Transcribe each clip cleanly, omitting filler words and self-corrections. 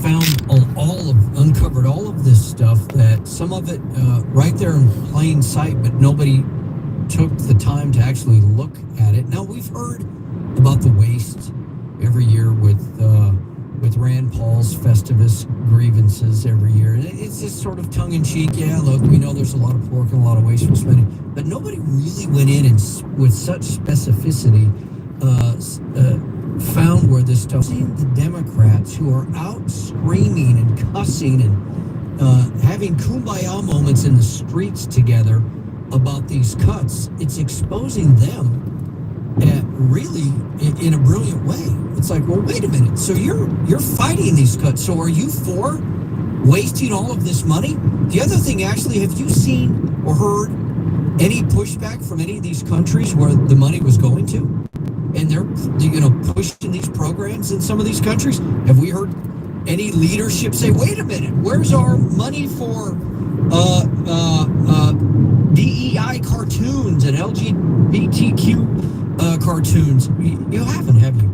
uncovered all of this stuff, that some of it right there in plain sight, but nobody took the time to actually look at it. Now, we've heard about the waste every year with Rand Paul's Festivus grievances every year. And it's just sort of tongue-in-cheek. Yeah, look, we know there's a lot of pork and a lot of wasteful spending, but nobody really went in and with such specificity found where this stuff. Seeing the Democrats who are out screaming and cussing and having kumbaya moments in the streets together about these cuts, it's exposing them really in a brilliant way. It's like, well, wait a minute. So you're fighting these cuts. So are you for wasting all of this money? The other thing, Ashley, have you seen or heard any pushback from any of these countries where the money was going to? And they're pushing these programs in some of these countries. Have we heard any leadership say, wait a minute, where's our money for DEI cartoons and LGBTQ cartoons? You haven't, have you?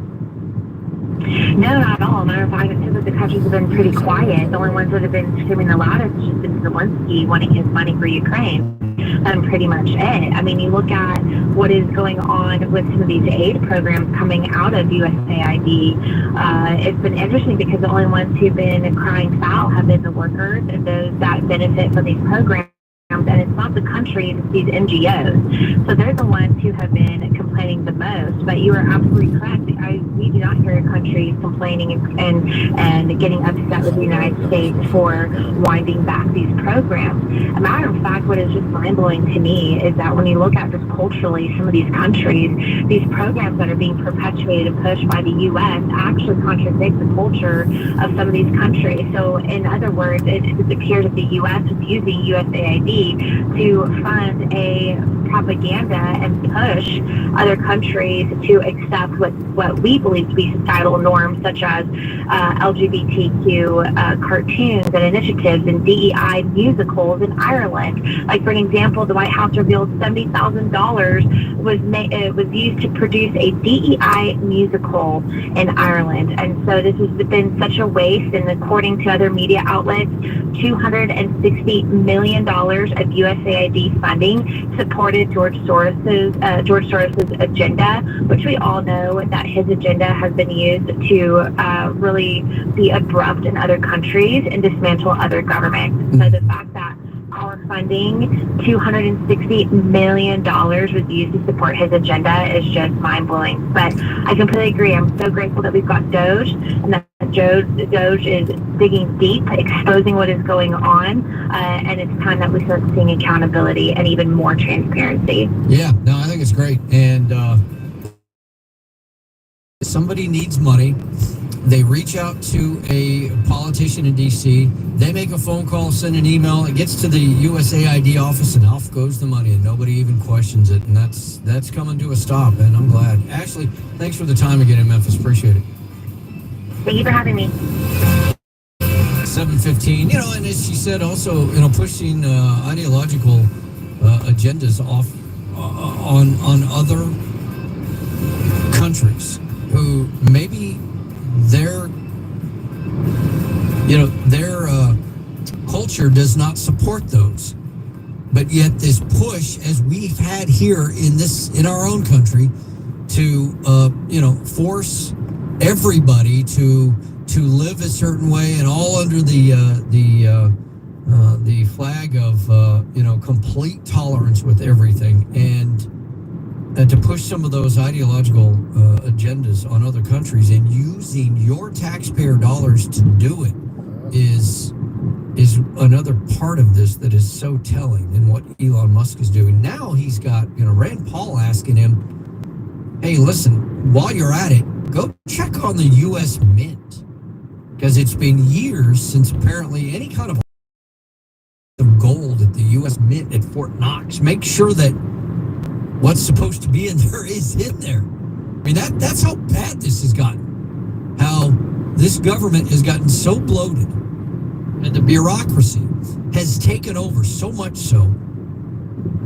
No, not at all. Matter of fact, it seems like the countries have been pretty quiet. The only ones that have been screaming the loudest has just been Zelensky wanting his money for Ukraine. Pretty much it. I mean, you look at what is going on with some of these aid programs coming out of USAID. It's been interesting because the only ones who've been crying foul have been the workers and those that benefit from these programs. And it's not the countries, it's these NGOs. So they're the ones who have been complaining the most. But you are absolutely correct. We do not hear countries complaining and getting upset with the United States for winding back these programs. A matter of fact, what is just mind-blowing to me is that when you look at just culturally, some of these countries, these programs that are being perpetuated and pushed by the U.S. actually contradict the culture of some of these countries. So in other words, it appears that the U.S. is using USAID to fund a propaganda and push other countries to accept what we believe to be societal norms, such as LGBTQ cartoons and initiatives and DEI musicals in Ireland. Like, for an example, the White House revealed $70,000 was used to produce a DEI musical in Ireland. And so this has been such a waste, and according to other media outlets, $260 million of USAID funding supported George Soros's agenda, which we all know that his agenda has been used to really be abrupt in other countries and dismantle other governments. So the fact that our funding, $260 million, was used to support his agenda is just mind-blowing. But I completely agree. I'm so grateful that we've got Doge, and that Doge is digging deep, exposing what is going on, and it's time that we start seeing accountability and even more transparency. Yeah, no, I think it's great. And somebody needs money. They reach out to a politician in D.C. They make a phone call, send an email. It gets to the USAID office, and off goes the money, and nobody even questions it. And that's coming to a stop, and I'm glad. Ashley, thanks for the time again in Memphis. Appreciate it. Thank you for having me. 7:15. And as she said, also, pushing ideological agendas off on other countries who maybe their culture does not support those, but yet this push, as we've had here in our own country, to force everybody to live a certain way, and all under the flag of complete tolerance with everything, and to push some of those ideological agendas on other countries, and using your taxpayer dollars to do it is another part of this that is so telling in what Elon Musk is doing. Now he's got Rand Paul asking him, hey, listen, while you're at it, go check on the U.S. Mint, because it's been years since apparently any kind of gold at the U.S. Mint at Fort Knox. Make sure that what's supposed to be in there is in there. I mean, that's how bad this has gotten. How this government has gotten so bloated, and the bureaucracy has taken over so much so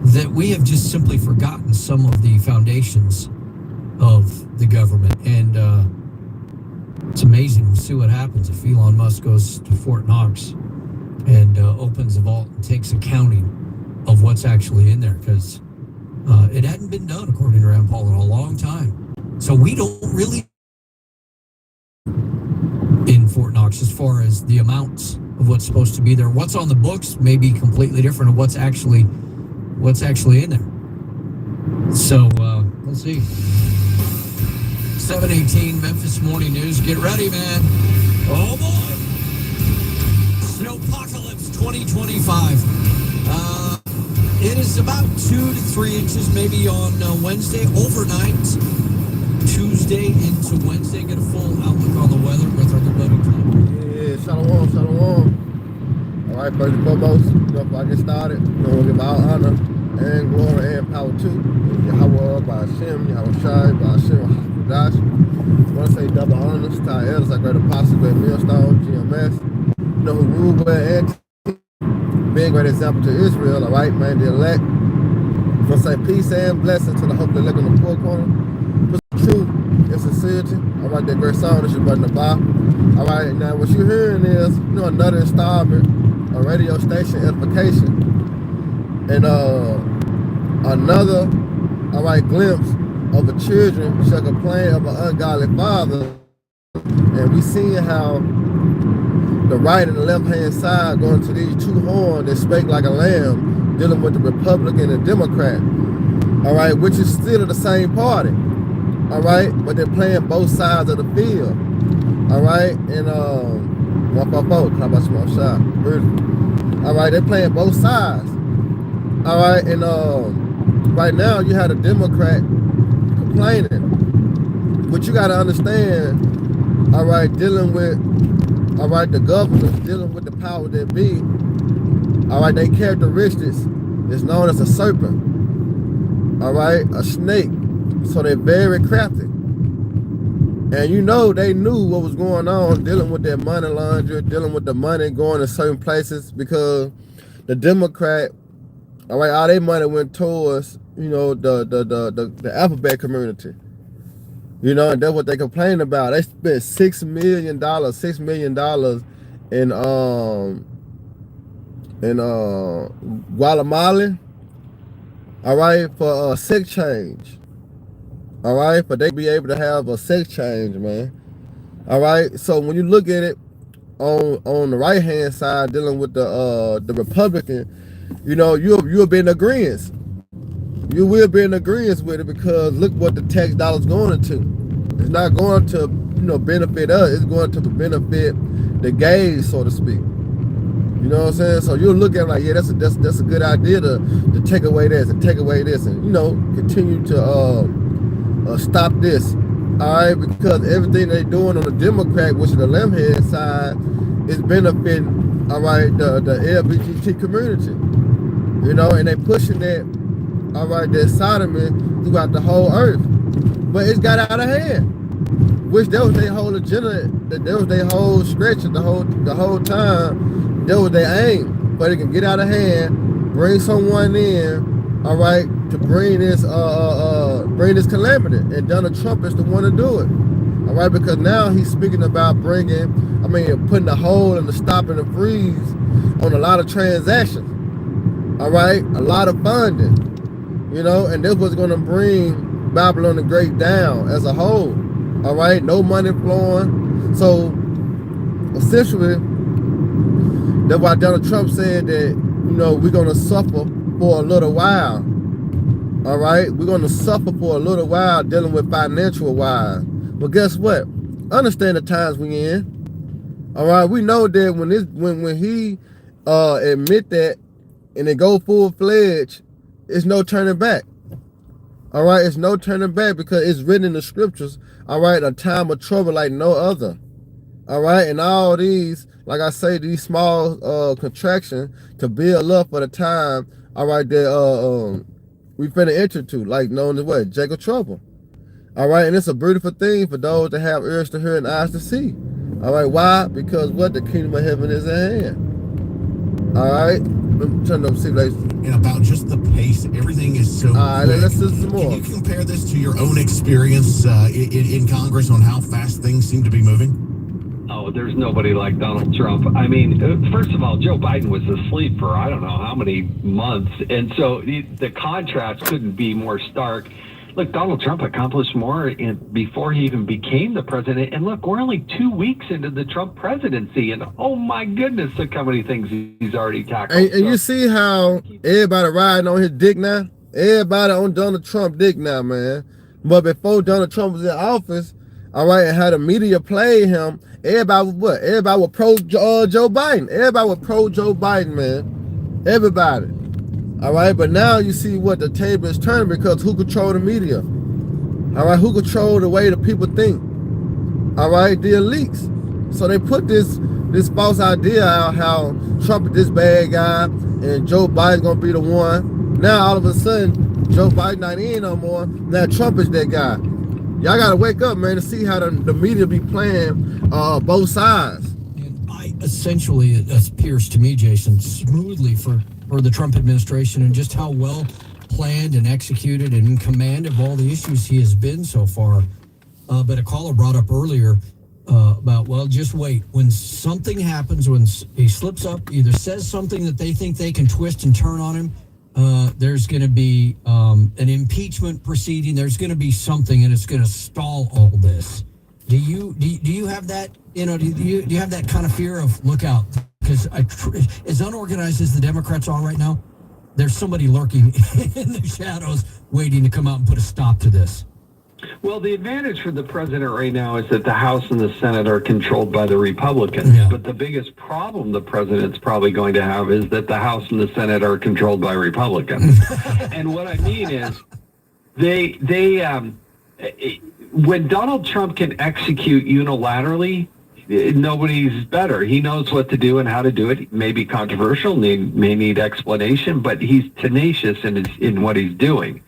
that we have just simply forgotten some of the foundations of the government. And It's amazing. We'll see what happens if Elon Musk goes to Fort Knox and opens the vault and takes accounting of what's actually in there, because it hadn't been done, according to Rand Paul, in a long time. So we don't really in Fort Knox as far as the amounts of what's supposed to be there. What's on the books may be completely different of what's actually in there. So we'll see. 7:18 Memphis Morning News. Get ready, man. Oh boy. Snowpocalypse 2025. It is about 2 to 3 inches maybe on Wednesday overnight. Tuesday into Wednesday. Get a full outlook on the weather with our good buddy Tom. Yeah, shalom, shalom. All right, first and foremost, before I get started, we'll give all honor and glory and power to Yahweh, by Hashem, Yahweh Shai, by Hashem, Hadash. I want to say double honors to our elders, our great apostle, great millstone, GMS. You know who rule well and being great example to Israel, all right, man, the elect. I want to say peace and blessing to the hope that look in the four corner. Truth and sincerity. All right, that great song, this is your buddy Naba. All right, now what you're hearing is, another installment, a radio station edification, and another, all right, glimpse of the children shall complain of an ungodly father, and we seeing how the right and the left hand side going to these two horns that spake like a lamb, dealing with the Republican and Democrat. All right, which is still the same party. All right, but they're playing both sides of the field. All right, and 144, how about small shot? All right, they're playing both sides. All right, and right now you had a Democrat complaining, but you got to understand. All right, dealing with, all right, the governors dealing with the power that be. All right, their characteristics is known as a serpent. All right, a snake. So they're very crafty. And they knew what was going on, dealing with their money laundering, dealing with the money going to certain places, because the Democrat, all right, all their money went towards, the alphabet community. And that's what they complain about. They spent $6 million in Guatemala, all right, for sex change. All right, but they be able to have a sex change, man. All right, so when you look at it on the right hand side, dealing with the Republican, you'll be in agreement. You will be in agreement with it, because look what the tax dollars going to. It's not going to benefit us. It's going to benefit the gays, so to speak. You know what I'm saying? So you'll look at it like, yeah, that's a good idea to take away this and take away this, and continue to stop this, all right, because everything they're doing on the Democrat, which is the left hand side, is benefiting, all right, the LGBT community, and they pushing that, all right, that sodomy throughout the whole earth, but it's got out of hand, which that was their whole agenda, that was their whole stretch the whole time, that was their aim, but it can get out of hand, bring someone in, all right, to bring this calamity, and Donald Trump is the one to do it, all right, because now he's speaking about putting a hold and the stop and the freeze on a lot of transactions, all right, a lot of funding, and this was going to bring Babylon the Great down as a whole, all right, no money flowing. So essentially, that's why Donald Trump said that we're going to suffer for a little while. All right, we're going to suffer for a little while dealing with financial wise. But guess what? Understand the times we in. All right, we know that when he admit that and they go full fledged, it's no turning back. All right, it's no turning back, because it's written in the scriptures. All right, a time of trouble like no other. All right, and all these, like I say, these small contractions to build up for the time, all right, that we finna enter to, like known as what? Jacob trouble. All right, and it's a beautiful thing for those that have ears to hear and eyes to see. All right, why? Because what? The kingdom of heaven is at hand. All right, turn up, see if they... And about just the pace, everything is so quick. Let's listen some more. Can you compare this to your own experience in Congress on how fast things seem to be moving? Oh, there's nobody like Donald Trump. I mean, first of all, Joe Biden was asleep for I don't know how many months. And so the contrast couldn't be more stark. Look, Donald Trump accomplished more before he even became the president. And look, we're only 2 weeks into the Trump presidency. And oh my goodness, look how many things he's already tackled. And you see how everybody riding on his dick now? Everybody on Donald Trump dick now, man. But before Donald Trump was in office, all right, and how the media played him, everybody was what? Everybody was pro Joe Biden. Everybody was pro Joe Biden, man. Everybody. All right, but now you see what the table is turning because who control the media? All right, who control the way the people think? All right, the elites. So they put this false idea out how Trump is this bad guy and Joe Biden's gonna be the one. Now all of a sudden, Joe Biden not in no more. Now Trump is that guy. Y'all gotta wake up, man, to see how the media be playing both sides. And essentially, it appears to me, Jason, smoothly for the Trump administration and just how well planned and executed and in command of all the issues he has been so far. But a caller brought up earlier about, well, just wait. When something happens, when he slips up, either says something that they think they can twist and turn on him, there's going to be an impeachment proceeding. There's going to be something, and it's going to stall all this. Do you have that? Do you have that kind of fear of look out? Because as unorganized as the Democrats are right now, there's somebody lurking in the shadows waiting to come out and put a stop to this. Well, the advantage for the president right now is that the House and the Senate are controlled by the Republicans. Yeah. But the biggest problem the president's probably going to have is that the House and the Senate are controlled by Republicans. And what I mean is when Donald Trump can execute unilaterally, nobody's better. He knows what to do and how to do it. It may be controversial, may need explanation, but he's tenacious in what he's doing.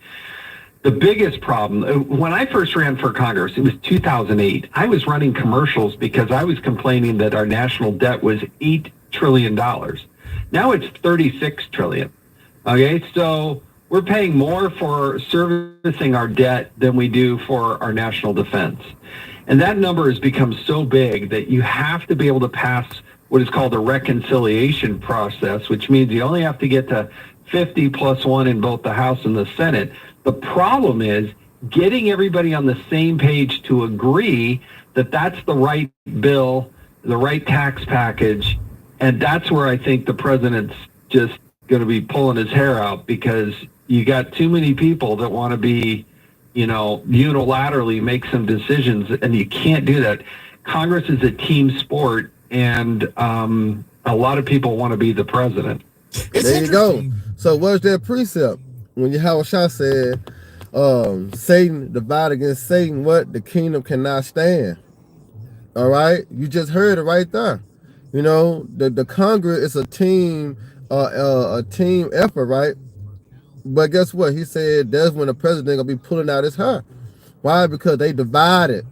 The biggest problem, when I first ran for Congress, it was 2008. I was running commercials because I was complaining that our national debt was $8 trillion. Now it's $36 trillion. Okay, so we're paying more for servicing our debt than we do for our national defense. And that number has become so big that you have to be able to pass what is called a reconciliation process, which means you only have to get to 50 plus 1 in both the House and the Senate. The problem is getting everybody on the same page to agree that that's the right bill, the right tax package, and that's where I think the president's just going to be pulling his hair out because you got too many people that want to be, unilaterally make some decisions, and you can't do that. Congress is a team sport, and a lot of people want to be the president. There you go. So what's that precept? When Yahweh Shah said, Satan divided against Satan, what? The kingdom cannot stand. All right? You just heard it right there. The Congress is a team effort, right? But guess what? He said that's when the president gonna be pulling out his hair. Why? Because they divided.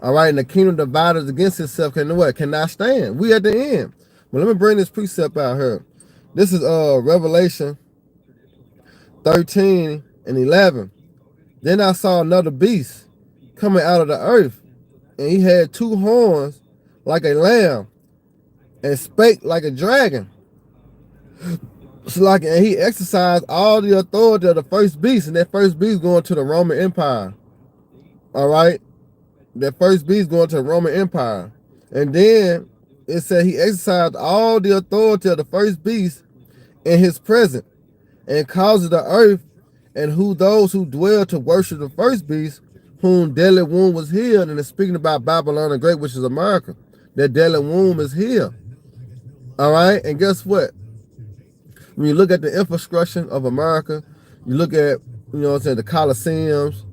All right, and the kingdom divided against itself cannot stand. We at the end. Well, let me bring this precept out here. This is Revelation 13 and 11. Then I saw another beast coming out of the earth, and he had 2 horns like a lamb, and spake like a dragon. And he exercised all the authority of the first beast, and that first beast going to the Roman Empire. All right, that first beast going to the Roman Empire, and then it said he exercised all the authority of the first beast in his presence, and causes the earth and those who dwell to worship the first beast, whom deadly wound was healed. And it's speaking about Babylon the Great, which is America. That deadly wound is healed. All right, and guess what? When you look at the infrastructure of America, you look at, the Colosseums,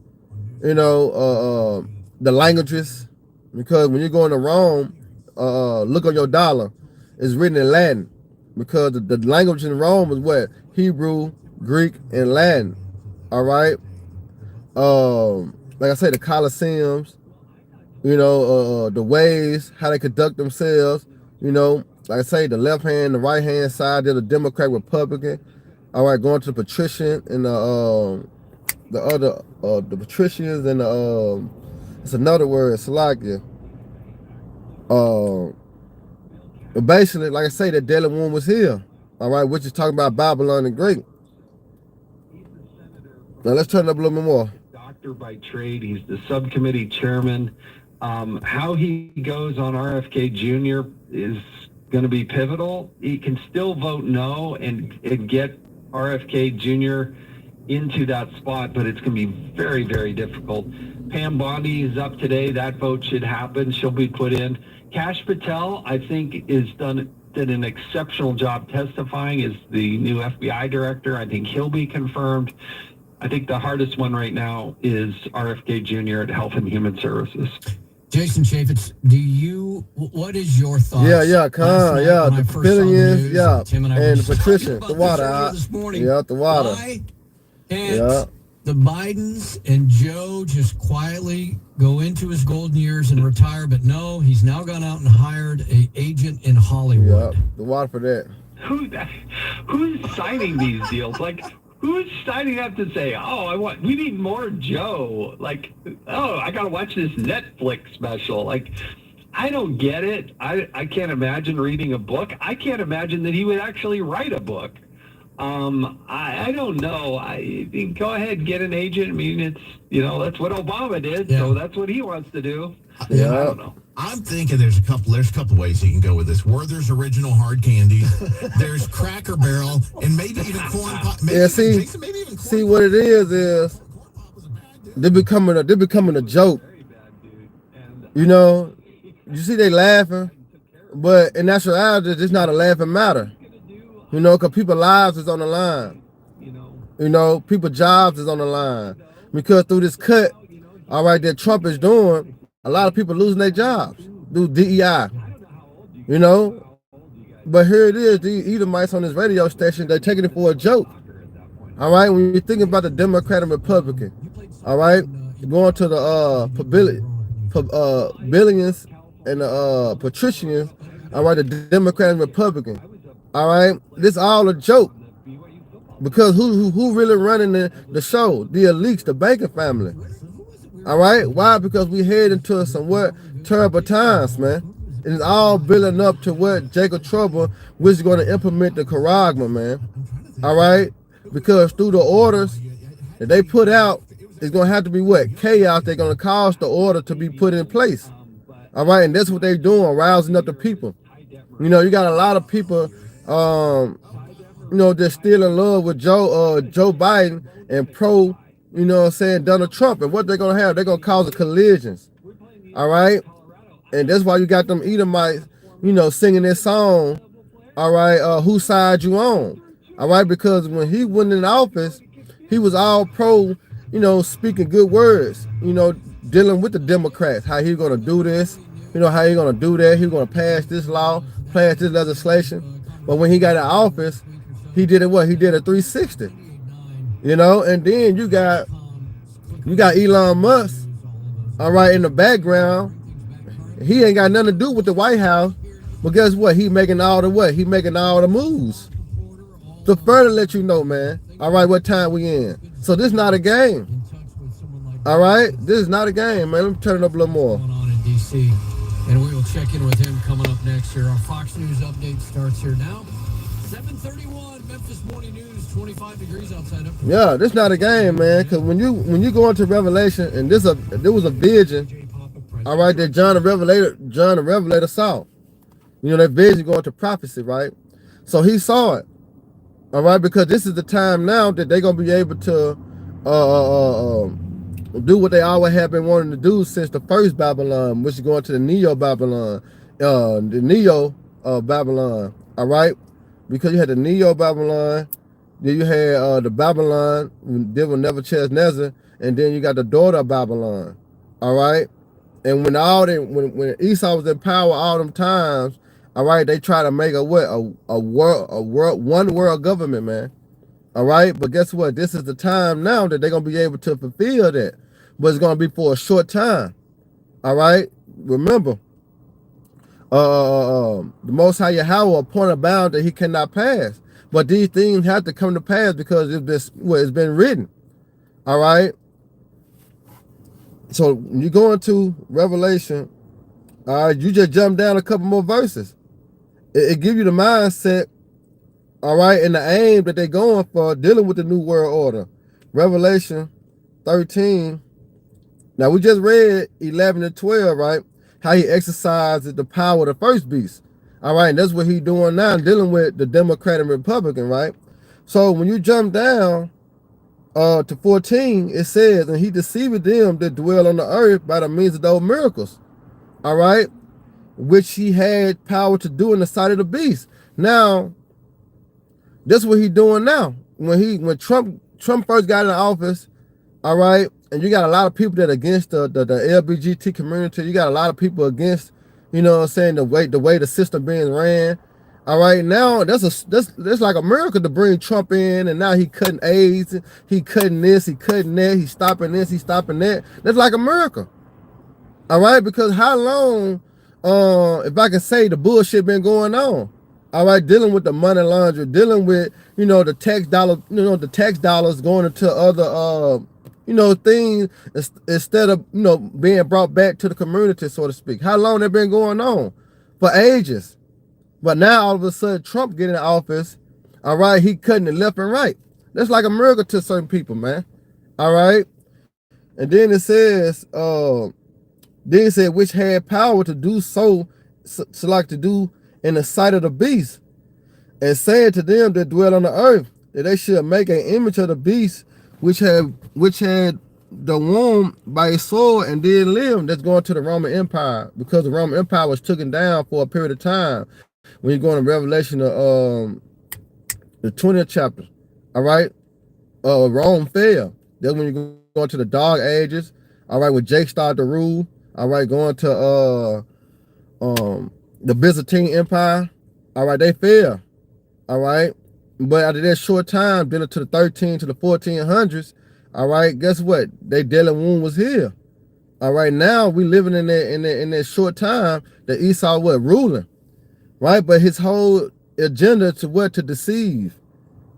the languages, because when you're going to Rome, look on your dollar, it's written in Latin, because the language in Rome is what? Hebrew, Greek, and Latin. All right. Like I say, the Colosseums, the ways, how they conduct themselves, like I say, the left hand, the right hand side, they're the Democrat, Republican. All right, going to the patrician and the other the patricians and the it's another word, Salakia. But basically, like I say, the deadly one was here. All right, which is talking about Babylon the Great. Now let's turn it up a little bit more. Doctor by trade, he's the subcommittee chairman. How he goes on RFK Jr. is going to be pivotal. He can still vote no and get RFK Jr. into that spot, but it's going to be very, very difficult. Pam Bondi is up today. That vote should happen. She'll be put in. Kash Patel, I think, did an exceptional job testifying as the new FBI director. I think he'll be confirmed. I think the hardest one right now is RFK Jr. at Health and Human Services. Jason Chaffetz, what is your thoughts? The billions, Tim and Patricia, the water, this morning. the water. Why can't the Bidens and Joe just quietly go into his golden years and retire? But no, he's now gone out and hired an agent in Hollywood. The water for that. Who's signing these deals? Like, who's signing up to say, we need more Joe? Like, I got to watch this Netflix special. Like, I don't get it. I can't imagine reading a book. I can't imagine that he would actually write a book. I don't know. I think go ahead, get an agent. I mean, it's, that's what Obama did. Yeah. So that's what he wants to do. Yeah. I don't know. I'm thinking there's a couple ways you can go with this. Werther's Original Hard Candy, there's Cracker Barrel, and maybe even Corn Pop. See what it is they're becoming a joke. You see they laughing, but in actuality, it's not a laughing matter. Because people's lives is on the line. People's jobs is on the line. Because through this cut, all right, that Trump is doing, a lot of people losing their jobs through DEI. But here it is, the Edomites on this radio station, they're taking it for a joke. All right, when you're thinking about the Democrat and Republican, all right, going to the billions and the patricians, all right, the Democrat and Republican. All right, this all a joke because who really running the show? The elites, the banking family. All right, why? Because we head into somewhat terrible times, man. And it's all building up to what Jacob Trouble was going to implement the Charagma, man. All right, because through the orders that they put out, it's going to have to be what? Chaos. They're going to cause the order to be put in place. All right, and that's what they're doing, rousing up the people. You got a lot of people. They're still in love with Joe Biden and pro, Donald Trump. And what they're going to have, they're going to cause collisions. All right. And that's why you got them Edomites, singing this song. All right. Whose side you on? All right. Because when he went in office, he was all pro, speaking good words, dealing with the Democrats, how he's going to do this, how he's going to do that. He's going to pass this law, pass this legislation. But when he got in office, he did it what? He did a 360. And then you got Elon Musk, all right, in the background. He ain't got nothing to do with the White House. But guess what? He making all the what? He making all the moves. To further let you know, man, all right, what time we in. So this is not a game. All right? This is not a game, man. Let me turn it up a little more. Going on in DC. And we will check in with him coming up next here. Our Fox News update starts here now. 7:31, Memphis Morning News, 25 degrees outside. Yeah, this not a game, man. Because when you go into Revelation, and there was a vision, all right, that John the Revelator saw. That vision going to prophecy, right? So he saw it, all right, because this is the time now that they're gonna be able to do what they always have been wanting to do since the first Babylon, which is going to the Neo Babylon, Babylon, all right? Because you had the Neo Babylon, then you had the Babylon, dealing with Nebuchadnezzar, and then you got the daughter of Babylon, all right? And when Esau was in power all them times, all right, they try to make a one world government, man. All right, but guess what? This is the time now that they're gonna be able to fulfill that, but it's gonna be for a short time. All right, remember, The Most High Yahweh appointed a bound that he cannot pass. But these things have to come to pass because it's been written. All right. So when you go into Revelation, you just jump down a couple more verses. It gives you the mindset, all right, and the aim that they're going for dealing with the New World Order. Revelation 13. Now, we just read 11 and 12, right? How he exercises the power of the first beast. All right, and that's what he's doing now, dealing with the Democrat and Republican, right? So when you jump down to 14, it says, and he deceived them that dwell on the earth by the means of those miracles, all right, which he had power to do in the sight of the beast. Now, that's what he's doing now. When Trump first got in office, all right, and you got a lot of people that are against the LGBT community. You got a lot of people against, you know what I'm saying, the way the system being ran. All right, now that's like a miracle to bring Trump in, and now he cutting AIDS, he cutting this, he cutting that, he's stopping this, he's stopping that. That's like a miracle. All right, because how long, if I can say, the bullshit been going on? All right, dealing with the money laundry, dealing with, you know, the tax dollars going into other things instead of, being brought back to the community, so to speak. How long that been going on? For ages. But now all of a sudden Trump getting in office, all right, he cutting it left and right. That's like a miracle to certain people, man. All right. And then it says, which had power to do so like to do in the sight of the beast, and said to them that dwell on the earth that they should make an image of the beast which had the womb by his sword and did live. That's going to the Roman Empire, because the Roman Empire was taken down for a period of time. When you go into Revelation, the 20th chapter, all right, Rome fell. That's when you go into the Dark Ages, all right, when Jake started to rule, all right, going to the Byzantine Empire, all right, they fell, all right. But after that short time, then to the 13 to the 1400s, all right, guess what? They deadly wound was here. All right, now we living in that short time that Esau ruling, right? But his whole agenda to deceive,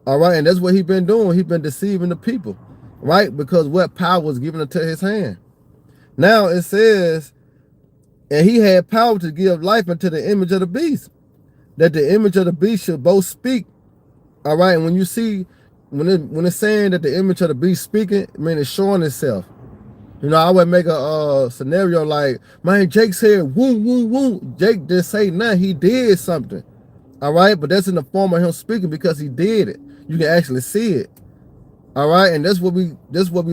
all right, and that's what he been doing. He been deceiving the people, right? Because what power was given into his hand. Now it says, and he had power to give life unto the image of the beast, that the image of the beast should both speak. All right, and when you see, when it's saying that the image of the beast speaking, I mean, it's showing itself. You know, I would make a scenario like, man, Jake said, woo, woo, woo. Jake didn't say nothing. He did something. All right, but that's in the form of him speaking because he did it. You can actually see it. All right, and that's what we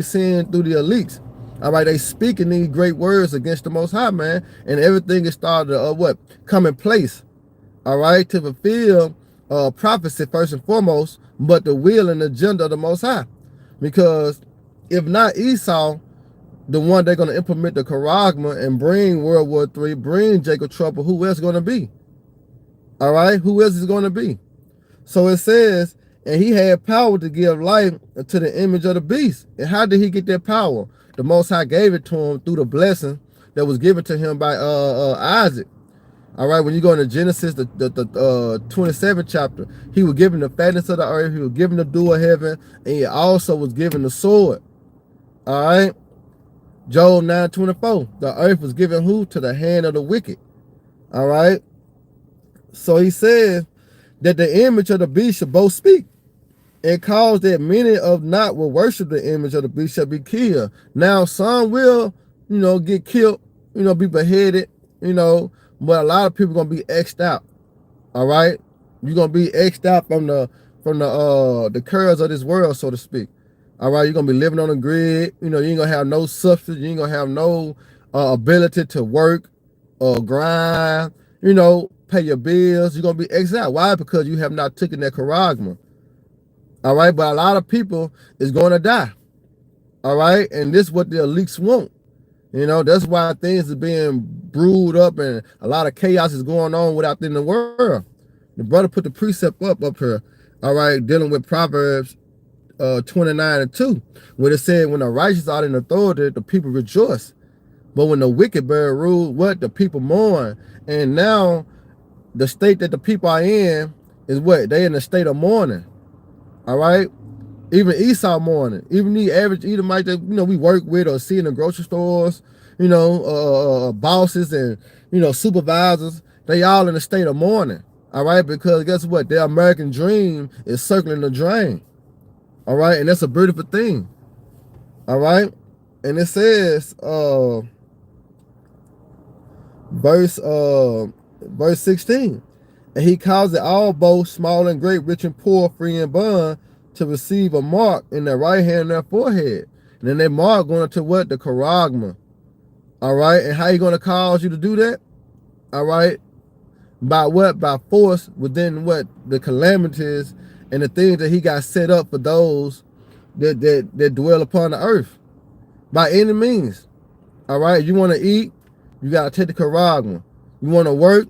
seeing through the elites. All right, they speaking these great words against the Most High, man, and everything is started to come in place. All right, to fulfill prophecy first and foremost, but the will and agenda of the Most High. Because if not Esau, the one they're going to implement the charagma and bring World War III, bring Jacob Trouble, who else going to be? All right, who else is going to be? So it says, and he had power to give life to the image of the beast. And how did he get that power? The Most High gave it to him through the blessing that was given to him by Isaac. All right, when you go into Genesis, the 27th chapter, he was given the fatness of the earth, he was given the dew of heaven, and he also was given the sword. All right, Job 9:24, the earth was given who? To the hand of the wicked. All right, so he says that the image of the beast should both speak, and cause that many of not will worship the image of the beast shall be killed. Now some will, get killed, be beheaded, but a lot of people gonna be X'd out. All right, you're gonna be X'd out from the curves of this world, so to speak. All right, you're gonna be living on the grid. You ain't gonna have no substance. You ain't gonna have no ability to work or grind. Pay your bills. You're gonna be X'd out. Why? Because you have not taken that charagma. All right, but a lot of people is going to die. All right, and this is what the elites want. That's why things are being brewed up and a lot of chaos is going on without in the world. The brother put the precept up here, all right, dealing with Proverbs 29:2, where it said, when the righteous are in authority, the people rejoice. But when the wicked bear rule, what? The people mourn. And now the state that the people are in is what? They in a state of mourning. All right? Even Esau mourning. Even the average Edomite that, we work with or see in the grocery stores, bosses and, supervisors, they all in a state of mourning. All right? Because guess what? Their American dream is circling the drain. All right? And that's a beautiful thing. All right? And it says, verse 16, and he caused it all, both small and great, rich and poor, free and bond, to receive a mark in their right hand and their forehead. And then that mark going to what? The charagma. All right? And how he going to cause you to do that? All right? By what? By force within what? The calamities and the things that he got set up for those that dwell upon the earth. By any means. All right? You want to eat? You got to take the charagma. You want to work?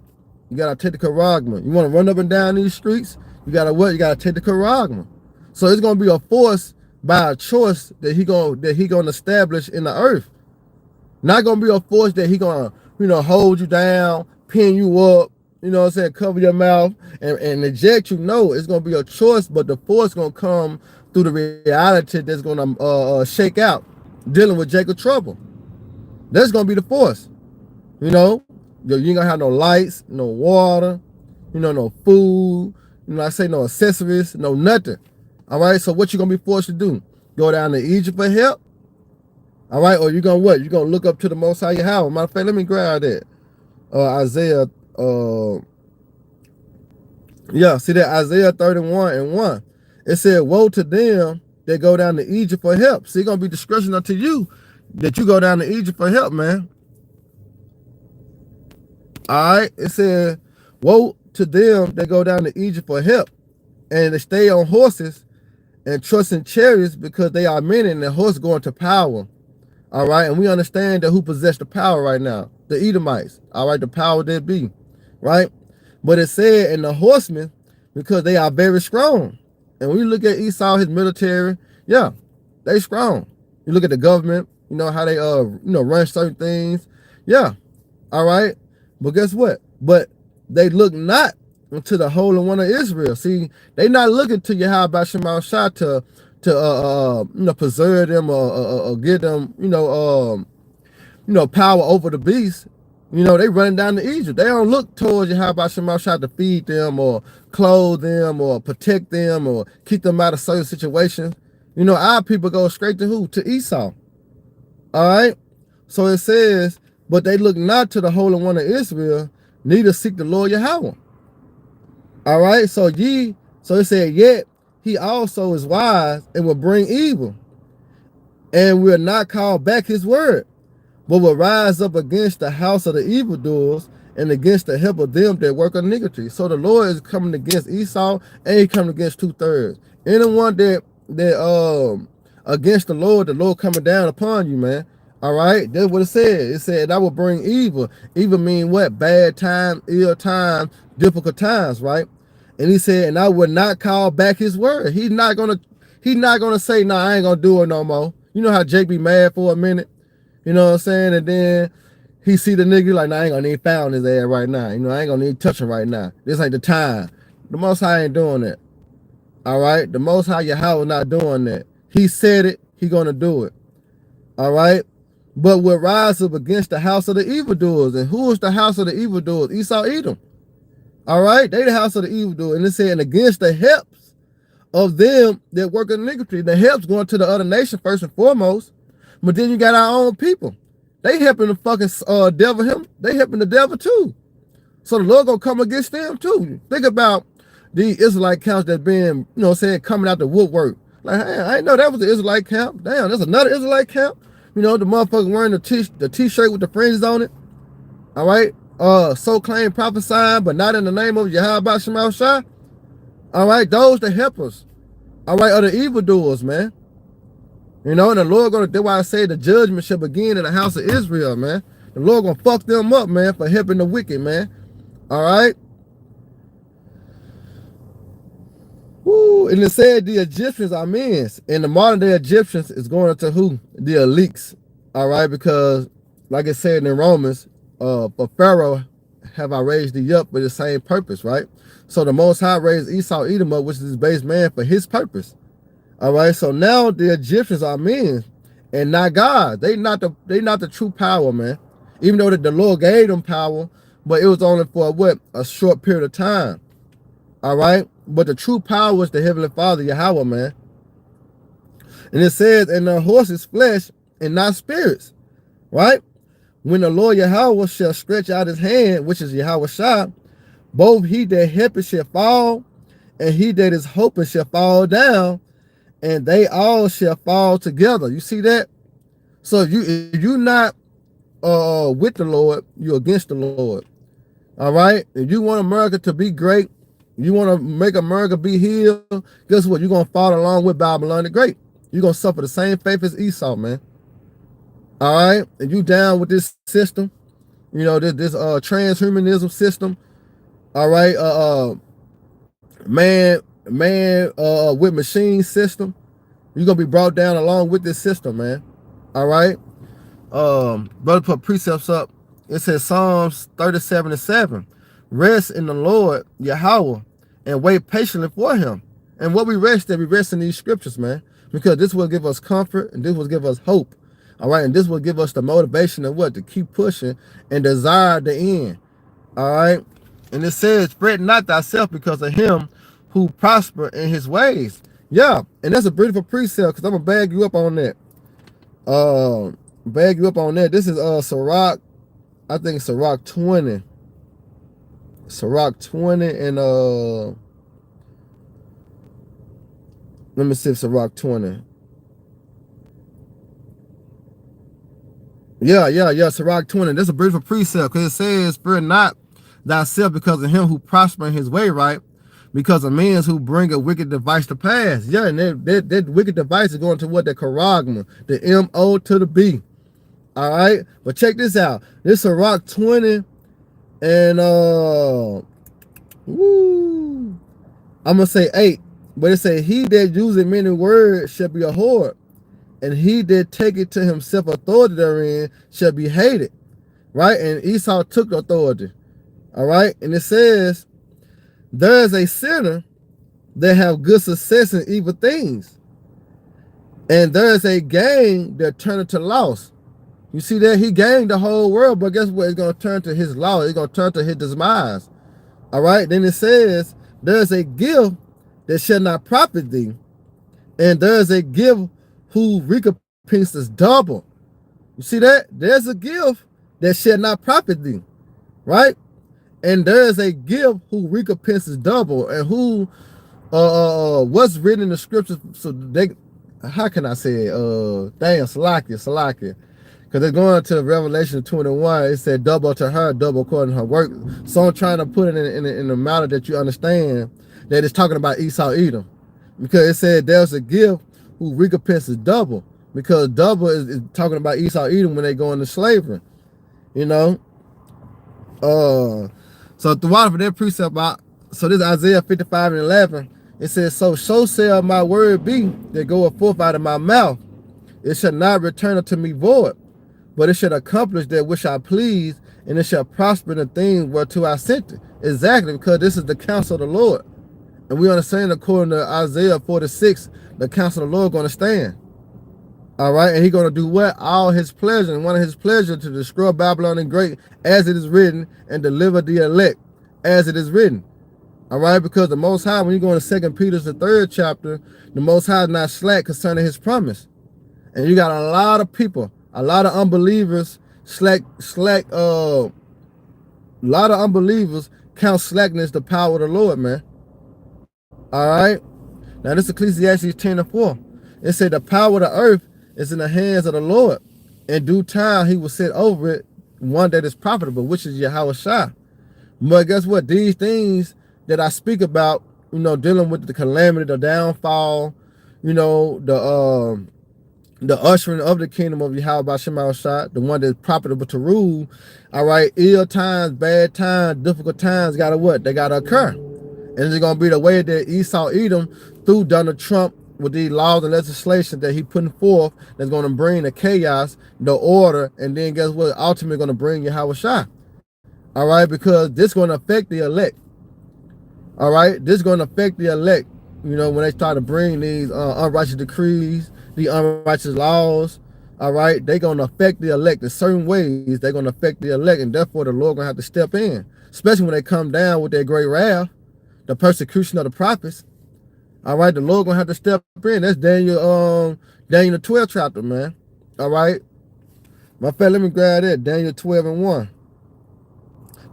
You got to take the charagma. You want to run up and down these streets? You got to what? You got to take the charagma. So it's going to be a force by a choice that he going to establish in the earth. Not going to be a force that he going to, hold you down, pin you up, cover your mouth and eject you. No, it's going to be a choice, but the force going to come through the reality that's going to shake out, dealing with Jacob trouble. That's going to be the force. You ain't going to have no lights, no water, no food, no accessories, no nothing. All right, so what you going to be forced to do? Go down to Egypt for help? All right, or you going to what? You going to look up to the Most High Yahweh. Matter of fact, let me grab that. Isaiah, see that? Isaiah 31:1. It said, woe to them that go down to Egypt for help. See, it's going to be discretion unto you that you go down to Egypt for help, man. All right, it said, woe to them that go down to Egypt for help, and they stay on horses and trust in chariots, because they are many and the horse going to power. All right, and we understand that who possess the power right now? The Edomites. All right, the power that be, right? But it said, and the horsemen, because they are very strong. And when you look at Esau, his military, yeah, they strong. You look at the government, how they run certain things, yeah, all right. But guess what? But they look not to the Holy One of Israel. See, they not looking to Yahweh Shema Shah to preserve them or give them power over the beast. They running down to Egypt. They don't look towards Yahweh Shema Shah to feed them or clothe them or protect them or keep them out of certain situations. Our people go straight to who? To Esau. All right. So it says, but they look not to the Holy One of Israel, neither seek the Lord Yahweh. All right, so it said, yet he also is wise and will bring evil, and will not call back his word, but will rise up against the house of the evildoers and against the help of them that work iniquity. So the Lord is coming against Esau, and he coming against 2/3. Anyone that against the Lord coming down upon you, man. All right, that's what it said. It said, I will bring evil. Evil mean what? Bad time, ill time, difficult times, right? And he said, and I will not call back his word. He's not gonna say, nah, I ain't gonna do it no more. You know how Jake be mad for a minute? You know what I'm saying? And then he see the nigga like, nah, I ain't gonna need found his ass right now. I ain't gonna need touching right now. This ain't the time. The Most High ain't doing that. All right? The Most High Yahweh not doing that. He said it, he gonna do it. All right? But will rise up against the house of the evildoers. And who is the house of the evildoers? Esau, Edom. All right? They the house of the evildoers. And it said, and against the helps of them that work in iniquity. The helps going to the other nation first and foremost. But then you got our own people. They helping the fucking devil him. They helping the devil too. So the Lord gonna come against them too. Think about the Israelite camps that been, coming out the woodwork. Like, hey, I didn't know that was the Israelite camp. Damn, there's another Israelite camp. The motherfucker wearing the t-shirt with the fringes on it. All right. So claim prophesying, but not in the name of Yahweh Shema Shah. All right. Those the helpers. All right. Are the evildoers, man. And the Lord that's why I say the judgment shall begin in the house of Israel, man. The Lord gonna fuck them up, man, for helping the wicked, man. All right. Woo. And it said the Egyptians are men. And the modern day Egyptians is going to who? The elites. All right. Because like it said in Romans, for Pharaoh have I raised thee up for the same purpose, right? So the Most High raised Esau, Edom up, which is his base man, for his purpose. All right. So now the Egyptians are men and not God. They not the true power, man. Even though the Lord gave them power, but it was only for what? A short period of time. All right. But the true power is the Heavenly Father, Yahweh, man. And it says, and the horse is flesh and not spirits, right? When the Lord Yahweh shall stretch out his hand, which is Yahweh Shah, both he that helpeth shall fall, and he that is hoping shall fall down, and they all shall fall together. You see that? So if you're not with the Lord, you're against the Lord. All right? If you want America to be great, you want to make America be healed, guess what? You're going to fall along with Babylon the Great. You're going to suffer the same fate as Esau, man. All right? If you down with this system, you know, this transhumanism system, all right, man with machine system, you're going to be brought down along with this system, man. All right? Brother put precepts up. It says Psalms 37:7. Rest in the Lord, Yahweh, and wait patiently for him. And what we rest in, we rest in these scriptures, man. Because this will give us comfort and this will give us hope. All right. And this will give us the motivation of what? To keep pushing and desire the end. All right. And it says, fret not thyself because of him who prosper in his ways. Yeah. And that's a beautiful precept because I'm going to bag you up on that. This is Sirach, I think Sirach 20. Sirach 20 and let me see if Sirach 20. Yeah, Sirach 20. That's a beautiful precept because it says, fear not thyself because of him who prosper in his way, right? Because of men who bring a wicked device to pass. Yeah, and that wicked device is going to what? The charagma, the M-O to the B. All right? But check this out. This Sirach 20 and I'm gonna say 8, but it say he that useth many words shall be a whore, and he that taketh to himself authority therein shall be hated, right? And Esau took authority, all right? And it says, there is a sinner that have good success in evil things, and there is a gain that turneth to loss. You see that? He gained the whole world, but guess what? It's going to turn to his loss. It's going to turn to his demise. All right? Then it says, there's a gift that shall not profit thee, and there's a gift who recompense is double. You see that? There's a gift that shall not profit thee, right? And there's a gift who recompense is double, and who what's written in the scriptures. So they, how can I say it? Salakia. Because they're going to Revelation 21, it said double to her, double according to her work. So I'm trying to put it in a manner that you understand that it's talking about Esau Edom. Because it said there's a gift who recompenses double. Because double is talking about Esau Edom when they go into slavery. You know? So throughout for that precept, so this is Isaiah 55:11. It says, so shall my word be that goeth forth out of my mouth. It shall not return unto me void, but it shall accomplish that which I please, and it shall prosper in the things whereto I sent it. Exactly, because this is the counsel of the Lord. And we understand according to Isaiah 46, the counsel of the Lord is going to stand. All right, and he's going to do what? All his pleasure, and one of his pleasure to destroy Babylon the Great, as it is written, and deliver the elect, as it is written. All right, because the Most High, when you go into 2 Peter, the 3rd chapter, the Most High is not slack concerning his promise. And you got a lot of people, a lot of unbelievers, a lot of unbelievers count slackness the power of the Lord, man. All right. Now this is Ecclesiastes 10:4. It said the power of the earth is in the hands of the Lord. In due time he will set over it one that is profitable, which is Yahweh Shah. But guess what? These things that I speak about, you know, dealing with the calamity, the downfall, you know, the ushering of the kingdom of Yahweh Shema Shah, the one that's profitable to rule. All right, ill times, bad times, difficult times gotta what? They gotta occur. And it's gonna be the way that Esau Edom through Donald Trump with these laws and legislation that he putting forth that's going to bring the chaos, the order, and then guess what? Ultimately going to bring Yahweh Shai. All right, because this going to affect the elect. All right, this is going to affect the elect. You know, when they start to bring these unrighteous decrees, the unrighteous laws, all right, they're going to affect the elect in certain ways. They're going to affect the elect, and therefore the Lord going to have to step in, especially when they come down with their great wrath, the persecution of the prophets. All right, the Lord going to have to step in. That's Daniel the 12th chapter, man. All right. My friend, let me grab that. Daniel 12:1.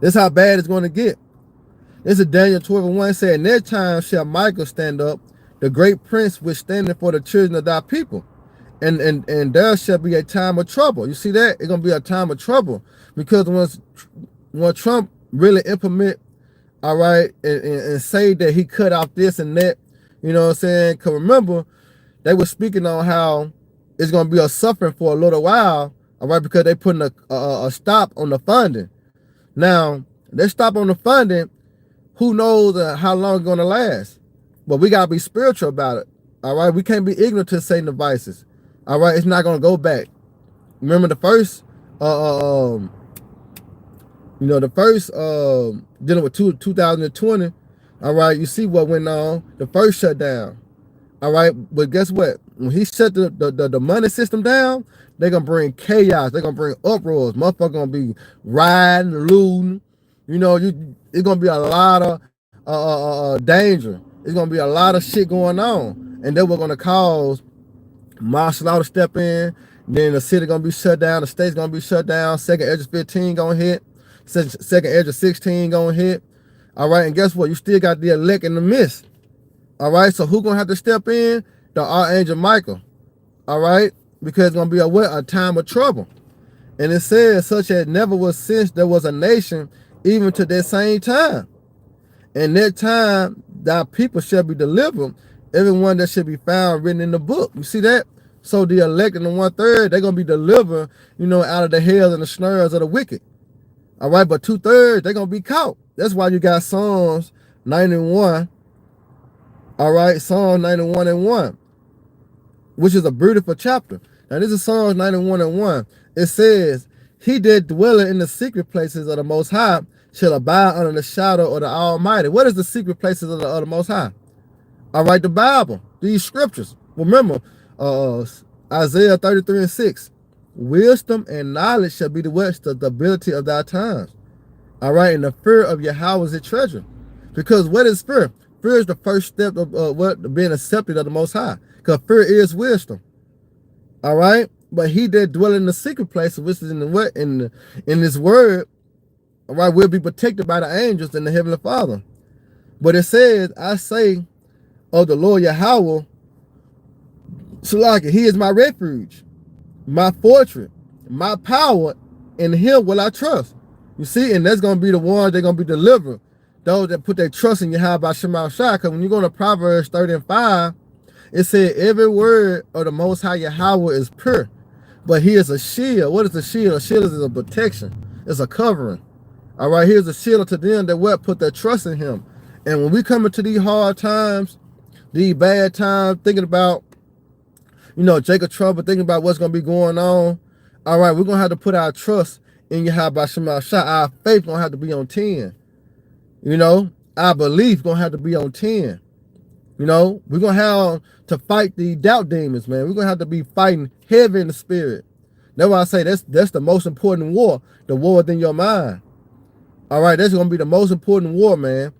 This is how bad it's going to get. This is Daniel 12:1. Saying, in that time shall Michael stand up, the great prince which standeth for the children of thy people. And there shall be a time of trouble. You see that? It's going to be a time of trouble. Because when Trump really implement, all right, and say that he cut off this and that, you know what I'm saying? Because remember, they were speaking on how it's going to be a suffering for a little while, all right, because they putting a stop on the funding. Now, they stop on the funding. Who knows how long it's going to last? But we got to be spiritual about it, all right? We can't be ignorant to Satan's devices, all right? It's not going to go back. Remember the first, dealing with 2020, all right, you see what went on, the first shutdown, all right? But guess what? When he shut the money system down, they're going to bring chaos. They're going to bring uproars. Motherfuckers going to be riding, looting. You know, it's going to be a lot of danger. It's going to be a lot of shit going on. And then we're going to cause martial law to step in. Then the city going to be shut down. The state's going to be shut down. Second Edge 15 going to hit. Second Edge 16 going to hit. All right, and guess what? You still got the elect in the midst. All right, so who going to have to step in? The Archangel Michael. All right, because it's going to be a time of trouble. And it says, such as never was since there was a nation, even to that same time. And that time, thy people shall be delivered, everyone that shall be found written in the book. You see that? So the elect and the 1/3, they're going to be delivered, you know, out of the hell and the snares of the wicked. All right, but 2/3, they're going to be caught. That's why you got Psalms 91. All right, Psalms 91:1, which is a beautiful chapter. Now, this is Psalms 91:1. It says, he that dwelleth in the secret places of the Most High shall abide under the shadow of the Almighty. What is the secret places of the Most High? All right, the Bible, these scriptures. Remember, Isaiah 33:6. Wisdom and knowledge shall be the stability of thy times. All right, and the fear of Yahweh is a treasure. Because what is fear? Fear is the first step of being accepted of the Most High. Because fear is wisdom. All right, but he that dwell in the secret place, which is in this word, all right, will be protected by the angels and the Heavenly Father. But it says, I say of the Lord Yahweh, Shalaka, he is my refuge, my fortress, my power, in him will I trust. You see, and that's going to be the ones they're going to be delivered. Those that put their trust in Yahweh Shema Shai. Because when you go to Proverbs 30:5, it said every word of the Most High Yahweh is pure. But he is a shield. What is a shield? A shield is a protection. It's a covering. All right, here's a shield to them that what put their trust in him. And when we come into these hard times, these bad times, thinking about, you know, Jacob trouble, thinking about what's going to be going on, all right, we're going to have to put our trust in Yahweh Shema Shai. Our faith going to have to be on 10. You know, our belief going to have to be on 10. You know, we're going to have to fight the doubt demons, man. We're going to have to be fighting heavy in the spirit. That's why I say that's the most important war, the war within your mind. All right, that's going to be the most important war, man.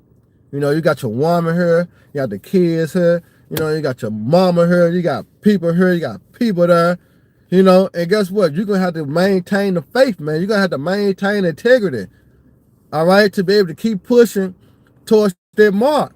You know, you got your woman here, you got the kids here, you know, you got your mama here, you got people here, you got people there, you know, and guess what? You're going to have to maintain the faith, man. You're going to have to maintain integrity, all right, to be able to keep pushing towards that mark.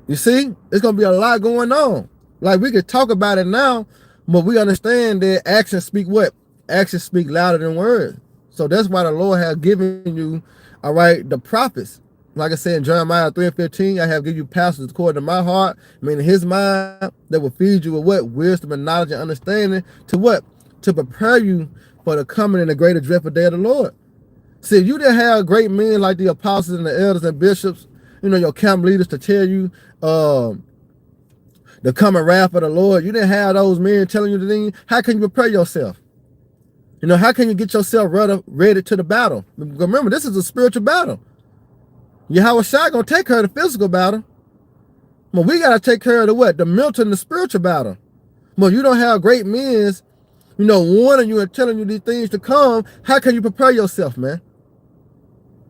You see, it's going to be a lot going on. Like, we could talk about it now, but we understand that actions speak what? Actions speak louder than words. So that's why the Lord has given you, all right, the prophets. Like I said in Jeremiah 3:15, I have given you pastors according to my heart, meaning his mind, that will feed you with what? Wisdom and knowledge and understanding. To what? To prepare you for the coming and the greater dreadful day of the Lord. See, if you didn't have great men like the apostles and the elders and bishops, you know, your camp leaders to tell you the coming wrath of the Lord. You didn't have those men telling you the thing. How can you prepare yourself? You know, how can you get yourself ready to the battle? Remember, this is a spiritual battle. Yahweh Shai gonna take care of the physical battle. But we gotta take care of the what? The mental and the spiritual battle. But you don't have great men, you know, warning you and telling you these things to come. How can you prepare yourself, man?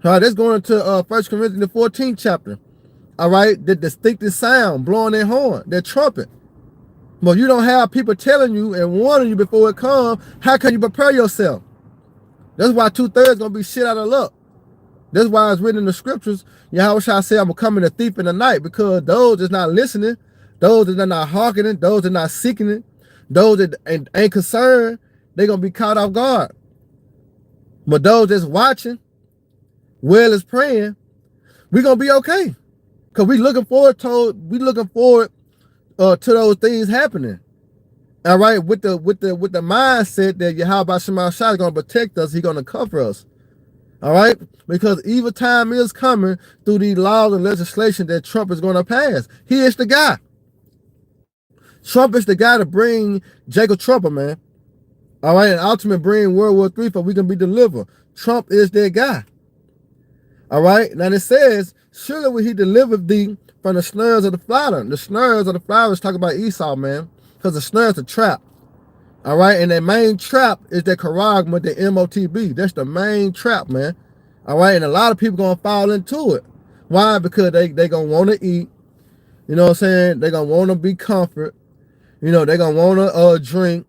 All right, let's go into 1 Corinthians, the 14th chapter. All right, the distinctive sound, blowing their horn, their trumpet. But you don't have people telling you and warning you before it comes. How can you prepare yourself? That's why 2/3 gonna be shit out of luck. That's why it's written in the scriptures. Yahweh shall say, I'm coming a thief in the night, because those that's not listening, those that are not hearkening, those that are not seeking it, those that ain't concerned, they're gonna be caught off guard. But those that's watching, well as praying, we're gonna be okay. Cause we looking forward to those things happening. All right, with the mindset that Yahweh Shema Shai is gonna protect us, he's gonna cover us. All right, because evil time is coming through these laws and legislation that Trump is gonna pass. He is the guy. Trump is the guy to bring Jacob Trumper, man. All right, and ultimately bring World War III for we can be delivered. Trump is that guy. All right, now it says, surely will he deliver thee from the snares of the fowler. The snares of the fowler is talking about Esau, man, because the snare is a trap. All right, and the main trap is that charagma, the MOTB. That's the main trap, man. All right, and a lot of people gonna fall into it. Why? Because they gonna want to eat. You know what I'm saying? They gonna want to be comfort. You know, they gonna want to drink.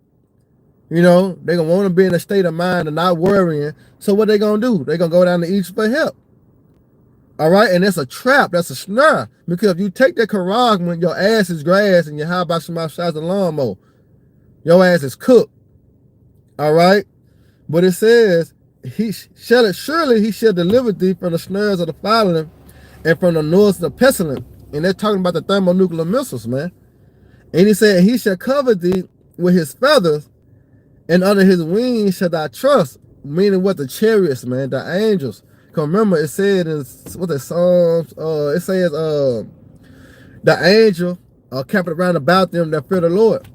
You know, they gonna want to be in a state of mind and not worrying. So what they gonna do? They gonna go down to eat for help. All right, and that's a trap. That's a snare. Because if you take that charagma, your ass is grass and your how about some outside the lawnmower. Your ass is cooked. All right? But it says, surely he shall deliver thee from the snares of the fowler and from the noise of the pestilence. And they're talking about the thermonuclear missiles, man. And he said, he shall cover thee with his feathers, and under his wings shall thy trust. Meaning what? The chariots, man, the angels. Because remember, it said in what the Psalms, it says, the angel are camped around about them that fear the Lord.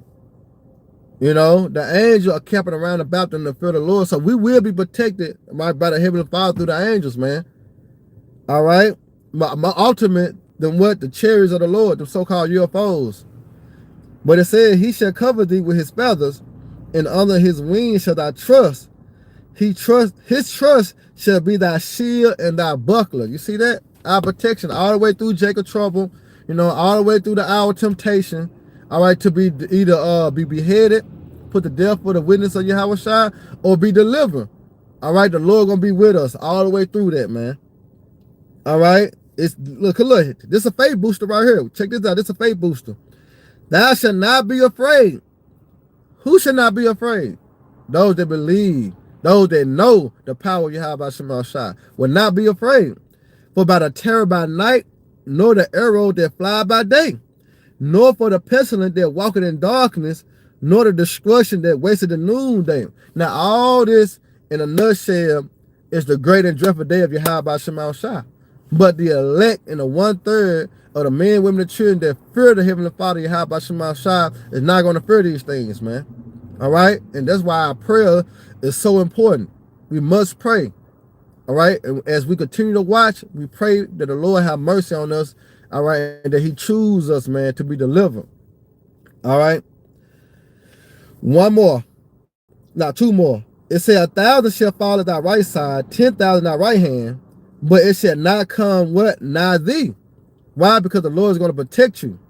You know, the angels are camping around about them that fear the Lord. So we will be protected by the Heavenly Father through the angels, man. All right? My ultimate than what? The chariots of the Lord, the so-called UFOs. But it said, he shall cover thee with his feathers, and under his wings shall thy trust. His trust shall be thy shield and thy buckler. You see that? Our protection all the way through Jacob trouble, you know, all the way through the hour of temptation. All right, to be either be beheaded, put to death for the witness of Yahweh Shai, or be delivered. All right, the Lord gonna be with us all the way through that, man. All right, look, this is a faith booster right here. Check this out. This is a faith booster. Thou shalt not be afraid. Who should not be afraid? Those that believe, those that know the power of Yahweh Shema Shai will not be afraid. For by the terror by night, nor the arrow that fly by day, nor for the pestilence that walketh in darkness, nor the destruction that wasted the noonday. Now, all this in a nutshell is the great and dreadful day of Yahweh Shema Shai. But the elect and the 1/3 of the men, women, and children that fear the Heavenly Father Yahweh Shema Shai is not going to fear these things, man. All right? And that's why our prayer is so important. We must pray. All right? And as we continue to watch, we pray that the Lord have mercy on us. All right? And that he choose us, man, to be delivered. All right? One more. Now, two more. It said, 1,000 shall fall at thy right side, 10,000 at thy right hand, but it shall not come what? Nigh thee. Why? Because the Lord is going to protect you.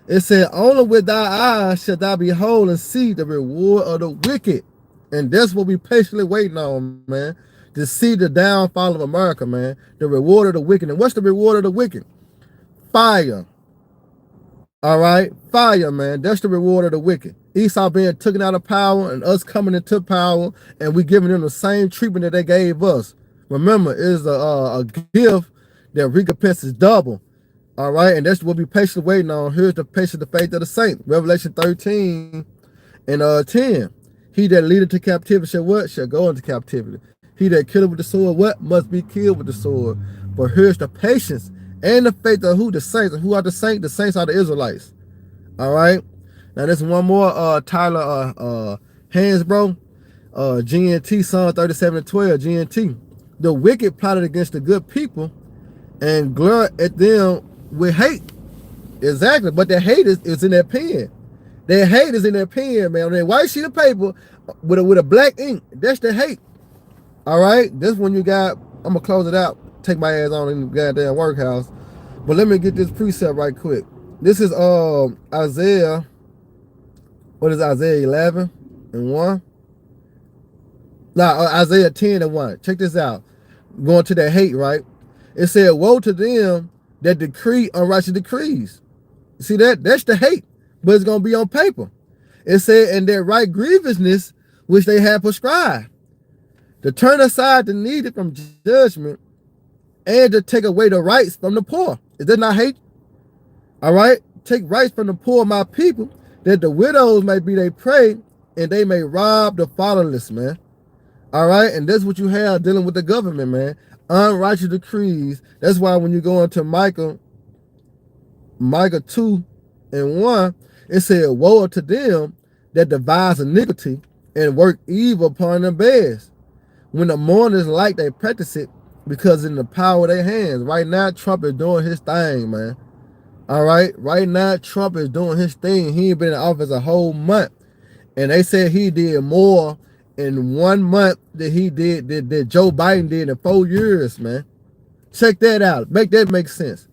It said, only with thy eyes shall thou behold and see the reward of the wicked. And that's what we patiently waiting on, man. To see the downfall of America, man. The reward of the wicked. And what's the reward of the wicked? Fire. All right? Fire, man. That's the reward of the wicked. Esau being taken out of power and us coming into power, and we giving them the same treatment that they gave us. Remember, it is a gift that recompenses double. All right, and that's what we patiently waiting on. Here's the patience, the faith of the saint. Revelation 13 and 10. He that leadeth to captivity shall what? Shall go into captivity. He that killeth with the sword, what? Must be killed with the sword. But here's the patience and the faith of who? The saints. And who are the saints? The saints are the Israelites. All right. Now this one more Tyler Hansbrough, GNT Psalm 37:12, GNT. The wicked plotted against the good people and glare at them with hate. Exactly, but the hate is in their pen. Their hate is in their pen, man. On their white sheet of paper with a black ink. That's the hate. All right. This one you got. I'm gonna close it out. Take my ass on in the goddamn workhouse. But let me get this precept right quick. This is Isaiah. What is Isaiah 11:1? Nah, Isaiah 10:1. Check this out. Going to that hate, right? It said, "Woe to them that decree unrighteous decrees." See that? That's the hate, but it's gonna be on paper. It said, "And their right grievousness which they have prescribed, to turn aside the needy from judgment, and to take away the rights from the poor." Is that not hate? All right, take rights from the poor, my people, that the widows may be their prey, and they may rob the fatherless, man. All right, and that's what you have dealing with the government, man. Unrighteous decrees. That's why when you go into Micah 2:1, it said, "Woe to them that devise iniquity and work evil upon their beds. When the mourners like they practice it, because in the power of their hands." Right now, Trump is doing his thing, man. All right, right now, Trump is doing his thing. He ain't been in office a whole month, and they said he did more in 1 month than he did that Joe Biden did in 4 years, man. Check that out. Make that make sense.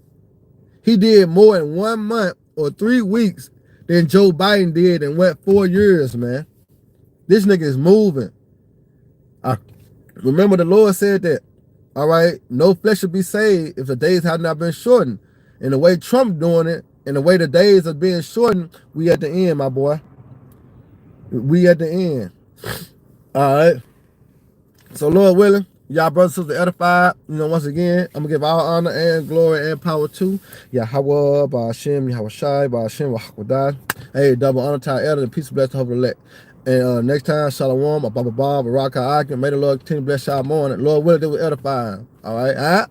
He did more in 1 month or 3 weeks than Joe Biden did in 4 years, man. This nigga is moving. Remember the Lord said that, all right, no flesh should be saved if the days have not been shortened. And the way Trump doing it, and the way the days are being shortened, we at the end, my boy. We at the end. All right. So Lord willing, y'all brothers and sisters edified. Once again, I'm gonna give all honor and glory and power to Yahweh, Ba'ashem, Yahweh Shai, Ba'ashem, Wahakwadah. Hey, double honor to our elder and peace and blessing, hope of the elect. And next time, Shalom, Abba Bob, Baraka Akim. May the Lord continue to bless y'all morning. Lord willing, they will edify. All right.